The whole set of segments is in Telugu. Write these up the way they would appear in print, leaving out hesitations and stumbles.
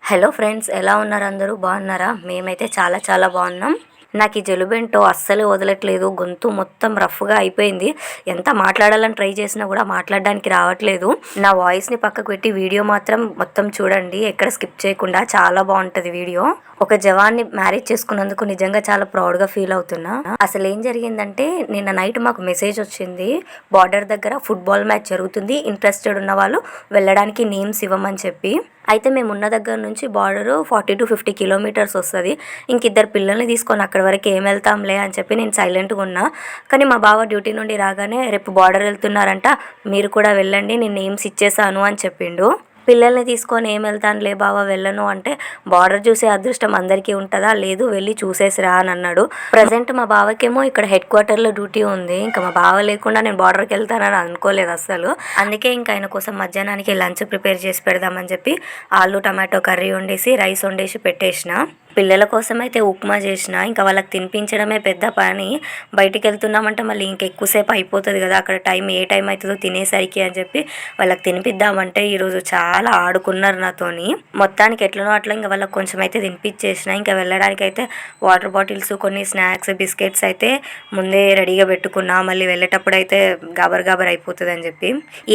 హలో ఫ్రెండ్స్, ఎలా ఉన్నారు? అందరూ బాగున్నారా? మేమైతే చాలా చాలా బాగున్నాం. నాకు ఈ జలుబేంటో అస్సలే వదలట్లేదు. గొంతు మొత్తం రఫ్గా అయిపోయింది. ఎంత మాట్లాడాలని ట్రై చేసినా కూడా మాట్లాడడానికి రావట్లేదు. నా వాయిస్ని పక్కకు పెట్టి వీడియో మాత్రం మొత్తం చూడండి, ఎక్కడ స్కిప్ చేయకుండా. చాలా బాగుంటుంది వీడియో. ఒక జవాన్ని మ్యారేజ్ చేసుకున్నందుకు నిజంగా చాలా ప్రౌడ్గా ఫీల్ అవుతున్నా. అసలు ఏం జరిగిందంటే, నిన్న నైట్ మాకు మెసేజ్ వచ్చింది, బార్డర్ దగ్గర ఫుట్బాల్ మ్యాచ్ జరుగుతుంది, ఇంట్రెస్టెడ్ ఉన్న వాళ్ళు వెళ్ళడానికి నేమ్స్ ఇవ్వమని చెప్పి. అయితే మేము ఉన్న దగ్గర నుంచి బార్డరు 40 to 50 కిలోమీటర్స్ వస్తుంది. ఇంక ఇద్దరు పిల్లల్ని తీసుకొని అక్కడి వరకు ఏం వెళ్తాంలే అని చెప్పి నేను సైలెంట్గా ఉన్నా. కానీ మా బావ డ్యూటీ నుండి రాగానే, రేపు బార్డర్ వెళ్తున్నారంట, మీరు కూడా వెళ్ళండి, నేను నేమ్స్ ఇచ్చేసాను అని చెప్పిండు. పిల్లల్ని తీసుకొని ఏం వెళ్తానులే బావ, వెళ్ళను అంటే, బార్డర్ చూసే అదృష్టం అందరికీ ఉంటుందా? లేదు, వెళ్ళి చూసేసి రా అని అన్నాడు. ప్రజెంట్ మా బావకేమో ఇక్కడ హెడ్ క్వార్టర్లో డ్యూటీ ఉంది. ఇంకా మా బావ లేకుండా నేను బార్డర్కి వెళ్తానని అనుకోలేదు అసలు. అందుకే ఇంకా ఆయన కోసం మధ్యాహ్నానికి లంచ్ ప్రిపేర్ చేసి పెడదామని చెప్పి ఆలు టమాటో కర్రీ వండేసి రైస్ వండేసి పెట్టేసిన. పిల్లల కోసం అయితే ఉప్మా చేసిన. ఇంకా వాళ్ళకి తినిపించడమే పెద్ద పని. బయటికి వెళ్తున్నామంటే మళ్ళీ ఇంకెక్కువసేపు అయిపోతుంది కదా అక్కడ, ఏ టైం అవుతుందో తినేసరికి అని చెప్పి వాళ్ళకి తినిపిద్దామంటే ఈరోజు చాలా ఆడుకున్నారు నాతోని. మొత్తానికి ఎట్లనో అట్లా ఇంకా వాళ్ళకి కొంచెం అయితే తినిపించేసిన. ఇంకా వెళ్ళడానికి అయితే వాటర్ బాటిల్స్, కొన్ని స్నాక్స్, బిస్కెట్స్ అయితే ముందే రెడీగా పెట్టుకున్నా. మళ్ళీ వెళ్ళేటప్పుడు అయితే గాబర్ గాబర్ అయిపోతుంది అని చెప్పి.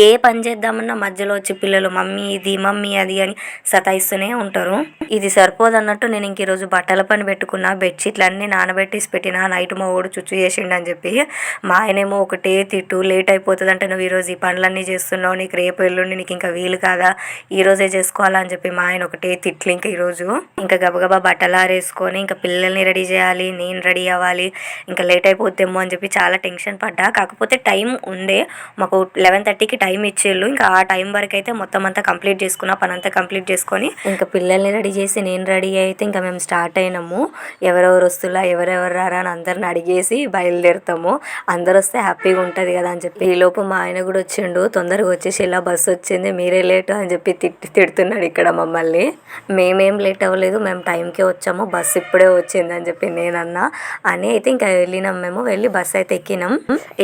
ఏ పని చేద్దామన్నా మధ్యలో వచ్చి పిల్లలు మమ్మీ ఇది మమ్మీ అది అని సతాయిస్తూనే ఉంటారు. ఇది సరిపోదన్నట్టు నేను ఇంక ఈరోజు బట్టల పని పెట్టుకున్నా. బెడ్షీట్లు అన్నీ నానబెట్టేసి పెట్టిన. నైట్ మా ఓడు చుచ్చు చేసిండు అని చెప్పి. మా ఆయనేమో ఒకటే తిట్టు, లేట్ అయిపోతుంది అంటే నువ్వు ఈరోజు ఈ పనులన్నీ చేస్తున్నావు, నీకు రేపు ఎల్లుండి నీకు ఇంకా వీలు కాదా, ఈరోజే చేసుకోవాలా అని చెప్పి మా ఆయన ఒకటే తిట్లు. ఇంకా ఈరోజు ఇంకా గబగబా బట్టలు ఆరేసుకొని ఇంకా పిల్లల్ని రెడీ చేయాలి, నేను రెడీ అవ్వాలి, ఇంకా లేట్ అయిపోతేమో అని చెప్పి చాలా టెన్షన్ పడ్డా. కాకపోతే టైం ఉండే, మాకు 11:30కి టైం ఇచ్చేళ్ళు. ఇంకా ఆ టైం వరకు అయితే మొత్తం అంతా కంప్లీట్ చేసుకున్నా. పని అంతా కంప్లీట్ చేసుకొని ఇంకా పిల్లల్ని రెడీ చేసి నేను రెడీ అయితే ఇంకా మేము స్టార్ట్ అయినాము. ఎవరెవరు వస్తులా, ఎవరెవరు రారా అని అందరిని అడిగేసి బయలుదేరుతాము. అందరు వస్తే హ్యాపీగా ఉంటుంది కదా అని చెప్పి. ఈలోపు మా ఆయన కూడా వచ్చిండు. తొందరగా వచ్చేసి ఇలా బస్సు వచ్చింది, మీరే లేటు అని చెప్పి తిడుతున్నాడు ఇక్కడ మమ్మల్ని. మేమేం లేట్ అవ్వలేదు, మేము టైంకే వచ్చాము, బస్సు ఇప్పుడే వచ్చింది అని చెప్పి నేనన్నా. అని అయితే ఇంకా వెళ్ళినాం. మేము వెళ్ళి బస్సు అయితే ఎక్కినాం.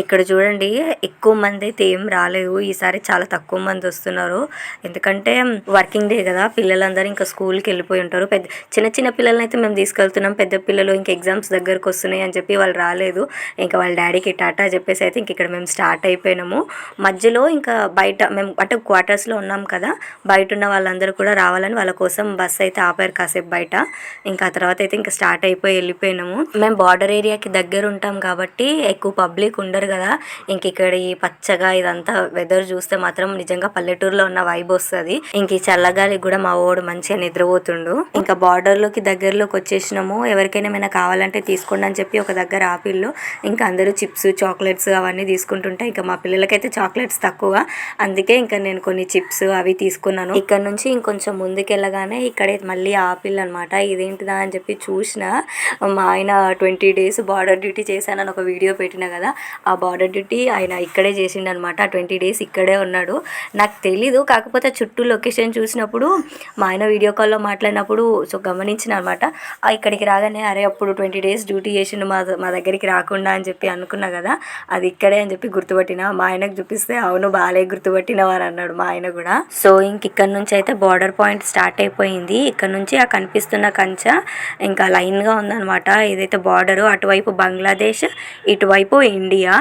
ఇక్కడ చూడండి, ఎక్కువ మంది అయితే ఏం రాలేదు ఈసారి, చాలా తక్కువ మంది వస్తున్నారు. ఎందుకంటే వర్కింగ్ డే కదా, పిల్లలందరూ ఇంకా స్కూల్కి వెళ్ళిపోయి ఉంటారు. చిన్న చిన్న పిల్లల్ని అయితే మేము తీసుకెళ్తున్నాం. పెద్ద పిల్లలు ఇంకా ఎగ్జామ్స్ దగ్గరకు వస్తున్నాయి అని చెప్పి వాళ్ళు రాలేదు. ఇంకా వాళ్ళ డాడీకి టాటా చెప్పేసి అయితే ఇంక ఇక్కడ మేము స్టార్ట్ అయిపోయినాము. మధ్యలో ఇంకా బయట మేము అంటే క్వార్టర్స్లో ఉన్నాం కదా, బయట ఉన్న వాళ్ళందరూ కూడా రావాలని వాళ్ళ కోసం బస్సు అయితే ఆపారు కాసేపు బయట. ఇంకా ఆ తర్వాత అయితే ఇంకా స్టార్ట్ అయిపోయి వెళ్ళిపోయినాము. మేము బార్డర్ ఏరియాకి దగ్గర ఉంటాం కాబట్టి ఎక్కువ పబ్లిక్ ఉండరు కదా. ఇంక ఇక్కడ ఈ పచ్చగా ఇదంతా వెదర్ చూస్తే మాత్రం నిజంగా పల్లెటూరులో ఉన్న వైబ్ వస్తుంది. ఇంక ఈ చల్లగాలికి కూడా మా ఓడు మంచిగా నిద్రపోతుండు. ఇంకా బార్డర్లోకి దగ్గరలోకి వచ్చేసినాము. ఎవరికైనా ఏమైనా కావాలంటే తీసుకోండి అని చెప్పి ఒక దగ్గర ఆపిల్లు. ఇంకా అందరూ చిప్స్, చాక్లెట్స్ అవన్నీ తీసుకుంటుంటే ఇంకా మా పిల్లలకైతే చాక్లెట్స్ తక్కువ, అందుకే ఇంకా నేను కొన్ని చిప్స్ అవి తీసుకున్నాను. ఇక్కడ నుంచి ఇంకొంచెం ముందుకెళ్ళగానే ఇక్కడే మళ్ళీ ఆపిల్ అనమాట. ఇదేంటిదా అని చెప్పి చూసిన. మా ఆయన 20 days బార్డర్ డ్యూటీ చేశానని ఒక వీడియో పెట్టిన కదా, ఆ బార్డర్ డ్యూటీ ఆయన ఇక్కడే చేసిండు అనమాట. 20 days ఇక్కడే ఉన్నాడు. నాకు తెలీదు, కాకపోతే చుట్టూ లొకేషన్ చూసినప్పుడు మా ఆయన వీడియో కాల్లో మాట్లాడినప్పుడు సో గమనించిన అనమాట. ఇక్కడికి రాగానే అరే అప్పుడు 20 days డ్యూటీ చేసిండు మా దగ్గరికి రాకుండా అని చెప్పి అనుకున్నా కదా, అది ఇక్కడే అని చెప్పి గుర్తుపట్టిన. మా ఆయనకు చూపిస్తే అవును బాలే గుర్తుపట్టినవా అని అన్నాడు మా ఆయన కూడా. సో ఇంక ఇక్కడ నుంచి అయితే బార్డర్ పాయింట్ స్టార్ట్ అయిపోయింది. ఇక్కడ నుంచి ఆ కనిపిస్తున్న కంచె ఇంకా లైన్గా ఉందన్నమాట. ఇదైతే బార్డరు, అటువైపు బంగ్లాదేశ్, ఇటువైపు ఇండియా.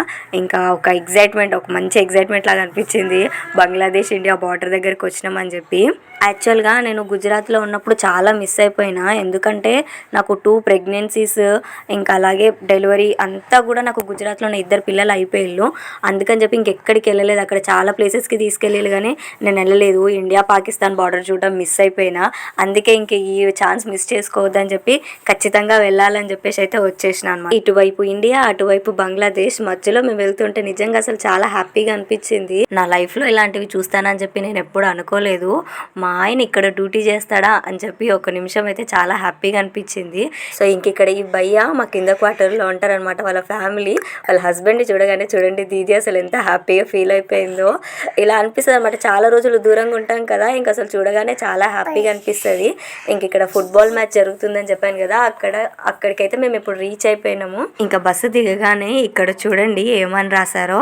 ఇంకా ఒక ఎగ్జైట్మెంట్, ఒక మంచి ఎగ్జైట్మెంట్ లాగా అనిపించింది బంగ్లాదేశ్ ఇండియా బార్డర్ దగ్గరికి వచ్చినామని చెప్పి. యాక్చువల్గా నేను గుజరాత్లో ఉన్నప్పుడు చాలా మిస్ అయిపోయినా. ఎందుకంటే నాకు 2 pregnancies ఇంకా అలాగే డెలివరీ అంతా కూడా నాకు గుజరాత్లోనే 2 పిల్లలు అయిపోయిళ్ళు. అందుకని చెప్పి ఇంకెక్కడికి వెళ్ళలేదు. అక్కడ చాలా ప్లేసెస్కి తీసుకెళ్ళాలి కానీ నేను వెళ్ళలేదు. ఇండియా పాకిస్తాన్ బార్డర్ చూడడం మిస్ అయిపోయినా. అందుకే ఇంక ఈ ఛాన్స్ మిస్ చేసుకోవద్దని చెప్పి ఖచ్చితంగా వెళ్ళాలని చెప్పేసి అయితే వచ్చేసిన అనమాట. ఇటువైపు ఇండియా, అటువైపు బంగ్లాదేశ్, మధ్యలో మేము వెళ్తుంటే నిజంగా అసలు చాలా హ్యాపీగా అనిపించింది. నా లైఫ్లో ఇలాంటివి చూస్తానని చెప్పి నేను ఎప్పుడు అనుకోలేదు. మా ఆయన ఇక్కడ డ్యూటీ చేస్తాడా అని చెప్పి ఒక నిమిషం అయితే చాలా హ్యాపీగా అనిపించింది. సో ఇంక ఇక్కడ ఈ భయ్య మా కింద క్వార్టర్లో ఉంటారనమాట. వాళ్ళ ఫ్యామిలీ, వాళ్ళ హస్బెండ్ని చూడగానే చూడండి దీది అసలు ఎంత హ్యాపీగా ఫీల్ అయిపోయిందో. ఇలా అనిపిస్తుంది అనమాట. చాలా రోజులు దూరంగా ఉంటాం కదా, ఇంక అసలు చూడగానే చాలా హ్యాపీగా అనిపిస్తుంది. ఇంక ఇక్కడ ఫుట్బాల్ మ్యాచ్ జరుగుతుందని చెప్పాను కదా, అక్కడికైతే మేము ఇప్పుడు రీచ్ అయిపోయినాము. ఇంకా బస్సు దిగగానే ఇక్కడ చూడండి ఏమని రాశారో,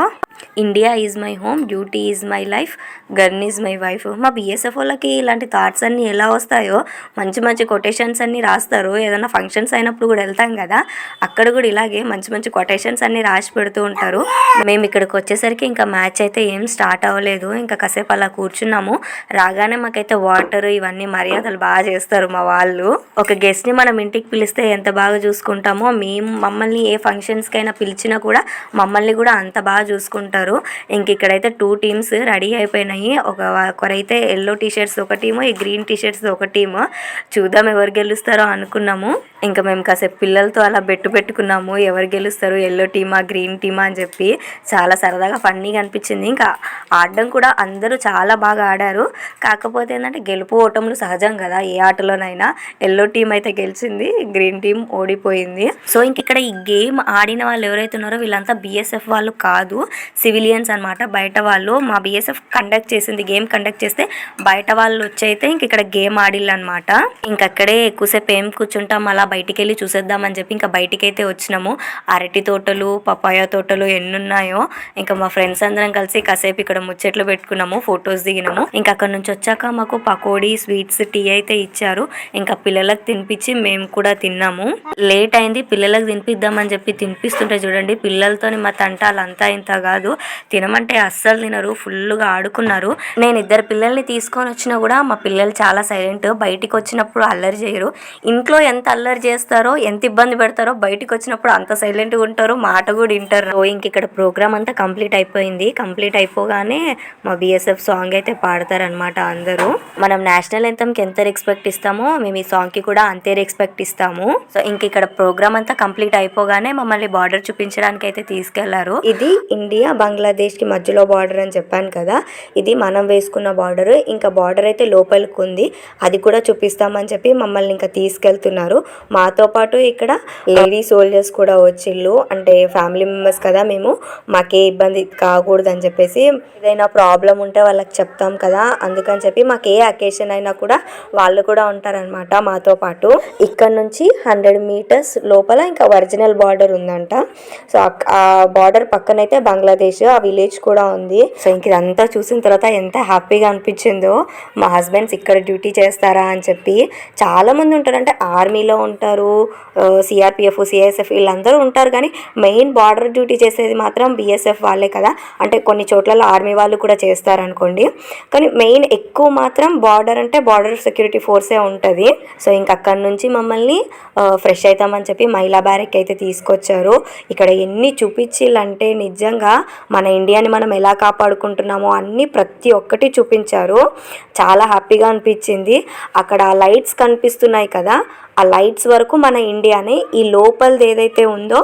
India is my home, duty is my life, gun is my wife. మా BSF వాళ్ళకి ఇలాంటి థాట్స్ అన్నీ ఎలా వస్తాయో, మంచి మంచి కొటేషన్స్ అన్నీ రాస్తారు. ఏదైనా ఫంక్షన్స్ అయినప్పుడు కూడా వెళ్తాం కదా, అక్కడ కూడా ఇలాగే మంచి మంచి కొటేషన్స్ అన్నీ రాసి పెడుతూ ఉంటారు. మేము ఇక్కడికి వచ్చేసరికి ఇంకా మ్యాచ్ అయితే ఏం స్టార్ట్ అవ్వలేదు. ఇంకా కాసేపు అలా కూర్చున్నాము. రాగానే మాకైతే వాటర్ ఇవన్నీ మర్యాదలు బాగా చేస్తారు మా వాళ్ళు. ఒక గెస్ట్ని మనం ఇంటికి పిలిస్తే ఎంత బాగా చూసుకుంటామో, మమ్మల్ని ఏ ఫంక్షన్స్కి అయినా పిలిచినా కూడా మమ్మల్ని కూడా అంత బాగా చూసుకుంటారు. ఇంక ఇక్కడైతే 2 టీమ్స్ రెడీ అయిపోయినాయి. ఒకరైతే ఎల్లో టీషర్ట్స్ ఒక టీము, ఈ గ్రీన్ టీషర్ట్స్ ఒక టీము. చూద్దాం ఎవరు గెలుస్తారో అనుకున్నాము. ఇంకా మేము కాసేపు పిల్లలతో అలా పెట్టుకున్నాము, ఎవరు గెలుస్తారు, ఎల్లో టీమా గ్రీన్ టీమా అని చెప్పి. చాలా సరదాగా ఫన్నీగా అనిపించింది. ఇంకా ఆడడం కూడా అందరూ చాలా బాగా ఆడారు. కాకపోతే ఏంటంటే గెలుపు ఓటములు సహజం కదా ఏ ఆటలోనైనా. ఎల్లో టీం అయితే గెలిచింది, గ్రీన్ టీం ఓడిపోయింది. సో ఇంక ఇక్కడ ఈ గేమ్ ఆడిన వాళ్ళు ఎవరైతే ఉన్నారో వీళ్ళంతా BSF వాళ్ళు కాదు, సివిలియన్స్ అనమాట, బయట వాళ్ళు. మా BSF గేమ్ కండక్ట్ చేస్తే బయట వాళ్ళు వచ్చి అయితే ఇంక ఇక్కడ గేమ్ ఆడిల్లనమాట. ఇంకక్కడే ఎక్కువసేపు ఏం కూర్చుంటాం, అలా బయటికి వెళ్ళి చూసేద్దామని చెప్పి ఇంకా బయటికి అయితే వచ్చినాము. అరటి తోటలు, పపాయ తోటలు ఎన్నున్నాయో. ఇంకా మా ఫ్రెండ్స్ అందరం కలిసి కాసేపు ఇక్కడ ముచ్చట్లు పెట్టుకున్నాము, ఫొటోస్ దిగినాము. ఇంకా అక్కడ నుంచి వచ్చాక మాకు పకోడీ, స్వీట్స్, టీ అయితే ఇచ్చారు. ఇంకా పిల్లలకు తినిపించి మేము కూడా తిన్నాము. లేట్ అయింది, పిల్లలకు తినిపిద్దామని చెప్పి తినిపిస్తుంటే చూడండి, పిల్లలతోని మా తంటాలంతా ఇంత కాదు. తినమంటే అస్సలు తినరు, ఫుల్గా ఆడుకున్నారు. నేను 2 పిల్లల్ని తీసుకొని వచ్చినా కూడా మా పిల్లలు చాలా సైలెంట్. బయటికి వచ్చినప్పుడు అల్లరి చేయరు. ఇంట్లో ఎంత అల్లరి చేస్తారో, ఎంత ఇబ్బంది పెడతారో, బయటికి వచ్చినప్పుడు అంత సైలెంట్గా ఉంటారు, మాట కూడా వింటారు. సో ఇంక ఇక్కడ ప్రోగ్రామ్ అంతా కంప్లీట్ అయిపోయింది. కంప్లీట్ అయిపోగానే మా BSF సాంగ్ అయితే పాడతారనమాట అందరూ. మనం నేషనల్ యాంథమ్కి ఎంత రెస్పెక్ట్ ఇస్తామో మేము ఈ సాంగ్కి కూడా అంతే రెస్పెక్ట్ ఇస్తాము. సో ఇంక ఇక్కడ ప్రోగ్రామ్ అంతా కంప్లీట్ అయిపోగానే మమ్మల్ని బార్డర్ చూపించడానికి అయితే తీసుకెళ్లారు. ఇది ఇండియా బంగ్లాదేశ్కి మధ్యలో బార్డర్ అని చెప్పాను కదా, ఇది మనం వేసుకున్న బార్డర్. ఇంకా బార్డర్ అయితే లోపలికి ఉంది, అది కూడా చూపిస్తామని చెప్పి మమ్మల్ని ఇంకా తీసుకెళ్తున్నారు. మాతో పాటు ఇక్కడ లేడీ సోల్జర్స్ కూడా వచ్చిళ్ళు, అంటే ఫ్యామిలీ మెంబర్స్ కదా మేము, మాకే ఇబ్బంది కాకూడదు అని చెప్పేసి. ఏదైనా ప్రాబ్లం ఉంటే వాళ్ళకి చెప్తాం కదా, అందుకని చెప్పి మాకు ఏ అకేషన్ అయినా కూడా వాళ్ళు కూడా ఉంటారనమాట మాతో పాటు. ఇక్కడ నుంచి 100 మీటర్స్ లోపల ఇంకా ఒరిజినల్ బార్డర్ ఉందంట. సో ఆ బార్డర్ పక్కనైతే బంగ్లాదేశ్, ఆ విలేజ్ కూడా ఉంది. సో ఇంక ఇదంతా చూసిన తర్వాత ఎంత హ్యాపీగా అనిపించిందో. మా హస్బెండ్స్ ఇక్కడ డ్యూటీ చేస్తారా అని చెప్పి. చాలా మంది ఉంటారు, అంటే ఆర్మీలో ఉంటారు, CRPF, CISF వీళ్ళందరూ ఉంటారు. కానీ మెయిన్ బార్డర్ డ్యూటీ చేసేది మాత్రం BSF వాళ్ళే కదా. అంటే కొన్ని చోట్లలో ఆర్మీ వాళ్ళు కూడా చేస్తారనుకోండి, కానీ మెయిన్ ఎక్కువ మాత్రం బార్డర్ అంటే బార్డర్ సెక్యూరిటీ ఫోర్సే ఉంటుంది. సో ఇంక అక్కడ నుంచి మమ్మల్ని ఫ్రెష్ అవుతామని చెప్పి మైలా బ్యారెక్ అయితే తీసుకొచ్చారు. ఇక్కడ ఎన్ని చూపించిల్లంటే నిజంగా మన ఇండియాని మనం ఎలా కాపాడుకుంటున్నామో అన్నీ ప్రతి ఒక్కటి చూపించారు. చాలా హ్యాపీగా అనిపించింది. అక్కడ లైట్స్ కనిపిస్తున్నాయి కదా, ఆ లైట్స్ వరకు మన ఇండియానే. ఈ లోపలది ఏదైతే ఉందో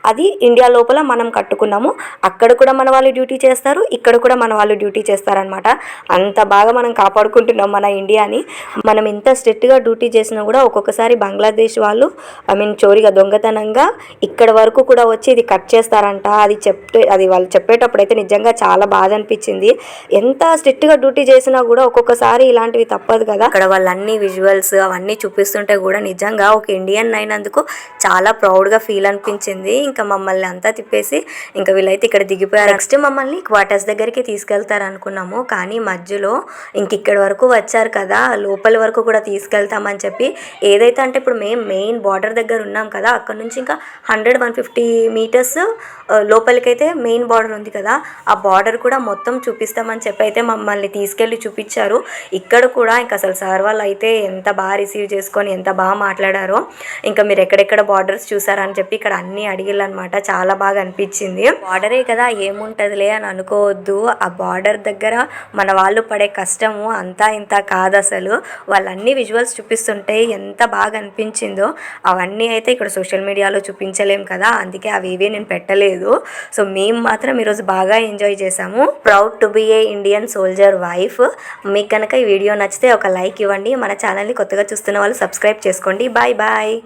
అది ఇండియా లోపల మనం కట్టుకున్నాము. అక్కడ కూడా మన వాళ్ళు డ్యూటీ చేస్తారు, ఇక్కడ కూడా మన వాళ్ళు డ్యూటీ చేస్తారనమాట. అంత బాగా మనం కాపాడుకుంటున్నాం మన ఇండియాని. మనం ఇంత స్ట్రిక్ట్గా డ్యూటీ చేసినా కూడా ఒక్కొక్కసారి బంగ్లాదేశ్ వాళ్ళు చోరీగా దొంగతనంగా ఇక్కడ వరకు కూడా వచ్చి ఇది కట్ చేస్తారంట. అది వాళ్ళు చెప్పేటప్పుడు అయితే నిజంగా చాలా బాధ అనిపించింది. ఎంత స్ట్రిక్ట్గా డ్యూటీ చేసినా కూడా ఒక్కొక్కసారి ఇలాంటివి తప్పదు కదా. అక్కడ వాళ్ళన్ని విజువల్స్ అవన్నీ చూపిస్తుంటే కూడా నిజంగా ఒక ఇండియన్ అయినందుకు చాలా ప్రౌడ్గా ఫీల్ అనిపించింది. ఇంకా మమ్మల్ని అంతా తిప్పేసి ఇంకా వీళ్ళైతే ఇక్కడ దిగిపోయారు. నెక్స్ట్ మమ్మల్ని క్వార్టర్స్ దగ్గరికి తీసుకెళ్తారు అనుకున్నాము, కానీ మధ్యలో ఇంక ఇక్కడి వరకు వచ్చారు కదా, లోపల వరకు కూడా తీసుకెళ్తామని చెప్పి. ఏదైతే అంటే ఇప్పుడు మేము మెయిన్ బార్డర్ దగ్గర ఉన్నాం కదా, అక్కడ నుంచి ఇంకా 100-150 మీటర్స్ లోపలికైతే మెయిన్ బార్డర్ ఉంది కదా, ఆ బార్డర్ కూడా మొత్తం చూపిస్తామని చెప్పి అయితే మమ్మల్ని తీసుకెళ్ళి చూపించారు. ఇక్కడ కూడా ఇంకా అసలు సార్ వాళ్ళు అయితే ఎంత బాగా రిసీవ్ చేసుకొని ఎంత బాగా మాట్లాడారో. ఇంకా మీరు ఎక్కడెక్కడ బార్డర్స్ చూసారని చెప్పి ఇక్కడ అన్నీ అడిగిల్లనమాట. చాలా బాగా అనిపించింది. బార్డరే కదా ఏముంటుందిలే అని అనుకోవద్దు, ఆ బార్డర్ దగ్గర మన వాళ్ళు పడే కష్టము అంతా ఇంత కాదు అసలు. వాళ్ళన్నీ విజువల్స్ చూపిస్తుంటే ఎంత బాగా అనిపించిందో. అవన్నీ అయితే ఇక్కడ సోషల్ మీడియాలో చూపించలేం కదా, అందుకే అవి నేను పెట్టలేదు. సో మేము మాత్రం ఈరోజు బాగా ఎంజాయ్ చేసాము. Proud to be A Indian soldier wife. మీకు కనుక ఈ వీడియో నచ్చితే ఒక లైక్ ఇవ్వండి. మన ఛానల్ని కొత్తగా చూస్తున్న వాళ్ళు సబ్స్క్రైబ్ చేసుకోండి. Bye bye.